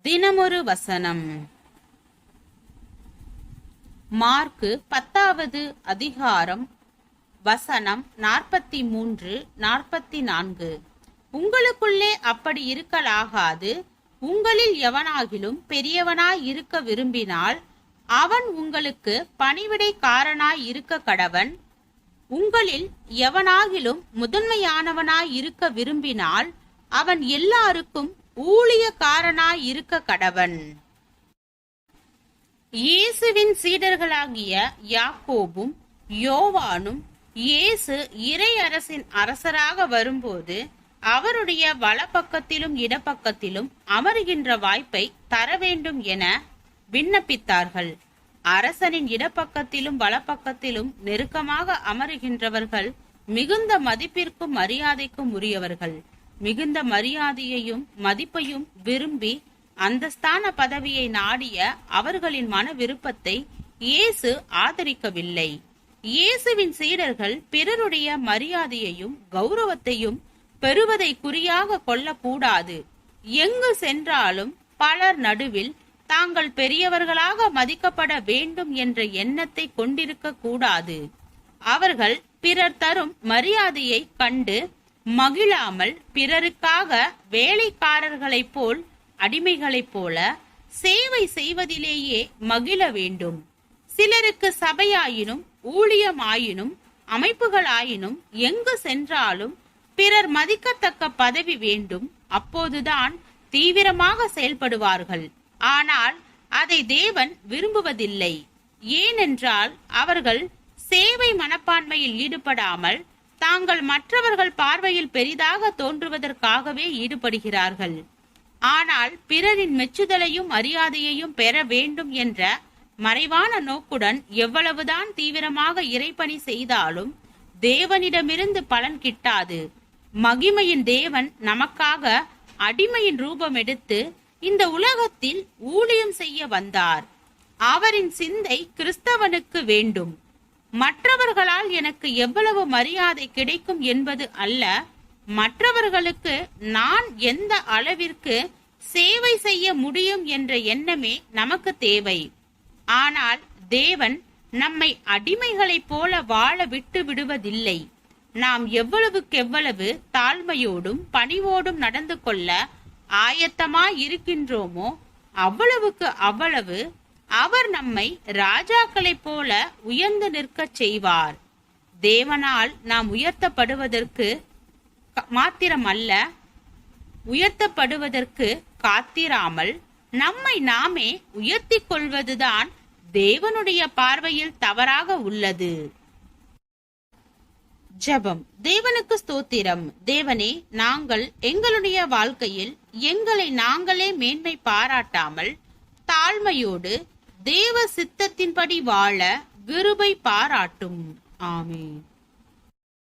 தினமொரு வசனம். மார்க்கு 10வது அதிகாரம் வசனம் 43, 44. உங்களுக்குள்ளே அப்படி இருக்கலாகாது. உங்களில் எவனாகிலும் பெரியவனாய் இருக்க விரும்பினால் அவன் உங்களுக்கு பணிவிடைக்காரனாய் இருக்க கடவன். உங்களில் எவனாகிலும் முதன்மையானவனாய் இருக்க விரும்பினால் அவன் எல்லாருக்கும் ஊழியக்காரனாய் இருக்க கடவன். இயேசுவின் சீடர்களாகிய யாக்கோபும் யோவானும் இயேசு இறையரசின் அரசராக வரும்போது அவருடைய வலப்பக்கத்திலும் இடப்பக்கத்திலும் அமருகின்ற வாய்ப்பை தர வேண்டும் என விண்ணப்பித்தார்கள். அரசனின் இடப்பக்கத்திலும் வலப்பக்கத்திலும் நெருக்கமாக அமருகின்றவர்கள் மிகுந்த மதிப்பிற்கும் மரியாதைக்கும் உரியவர்கள். மிகுந்த மரியாதையையும் மதிப்பையும் விரும்பி அந்தஸ்தான பதவியை நாடிய அவர்களின் மன விருப்பத்தை இயேசு ஆதரிக்கவில்லை. இயேசுவின் சீடர்கள் பிறருடைய மரியாதையையும் கௌரவத்தையும் பெறுவதை குறியாக கொள்ளக்கூடாது. எங்கு சென்றாலும் பலர் நடுவில் தாங்கள் பெரியவர்களாக மதிக்கப்பட வேண்டும் என்ற எண்ணத்தை கொண்டிருக்க கூடாது. அவர்கள் பிறர் தரும் மரியாதையை கண்டு மகிழாமல் பிறருக்காக வேலைக்காரர்களைப் போல் அடிமைகளைப் போல சேவை செய்வதிலேயே மகிழ வேண்டும். சிலருக்கு சபையாயினும் ஊழியமாயினும் அமைப்புகளாயினும் எங்கு சென்றாலும் பிறர் மதிக்கத்தக்க பதவி வேண்டும். அப்போதுதான் தீவிரமாக செயல்படுவார்கள். ஆனால் அதை தேவன் விரும்புவதில்லை. ஏனென்றால் அவர்கள் சேவை மனப்பான்மையில் ஈடுபடாமல் தாங்கள் மற்றவர்கள் பார்வையில் பெரிதாக தோன்றுவதற்காகவே ஈடுபடுகிறார்கள். ஆனால் பிறரின் மெச்சுதலையும் மரியாதையையும் பெற வேண்டும் என்ற மறைவான நோக்குடன் எவ்வளவுதான் தீவிரமாக இறைப்பணி செய்தாலும் தேவனிடமிருந்து பலன் கிட்டாது. மகிமையின் தேவன் நமக்காக அடிமையின் ரூபம் எடுத்து இந்த உலகத்தில் ஊழியம் செய்ய வந்தார். அவரின் சிந்தை கிறிஸ்தவனுக்கு வேண்டும். மற்றவர்களால் எனக்கு எவ்வளவு மரியாதை கிடைக்கும் என்பது அல்ல, மற்றவர்களுக்கு நான் எந்த அளவிற்கு சேவை செய்ய முடியும் என்ற எண்ணமே நமக்கு தேவை. ஆனால் தேவன் நம்மை அடிமைகளைப் போல வாழ விட்டு விடுவதில்லை. நாம் எவ்வளவுக்கெவ்வளவு தாழ்மையோடும் பணிவோடும் நடந்து கொள்ள ஆயத்தமாய் இருக்கின்றோமோ அவ்வளவுக்கு அவ்வளவு அவர் நம்மை ராஜாக்களைப் போல உயர்ந்து நிற்கச் செய்வார். தேவனால் நாம் உயர்த்தப்படுவதற்கு மாத்திரமல்ல, உயர்த்தப்படுவதற்கு காத்திராமல் நம்மை நாமே உயர்த்தி கொள்வதுதான் தேவனுடைய பார்வையில் தவறாக உள்ளது. ஜெபம். தேவனுக்கு ஸ்தோத்திரம். தேவனே, நாங்கள் எங்களுடைய வாழ்க்கையில் எங்களை நாங்களே மேன்மை பாராட்டாமல் தாழ்மையோடு தேவ சித்தத்தின்படி வாழ கிருபை பாராட்டும். ஆமென்.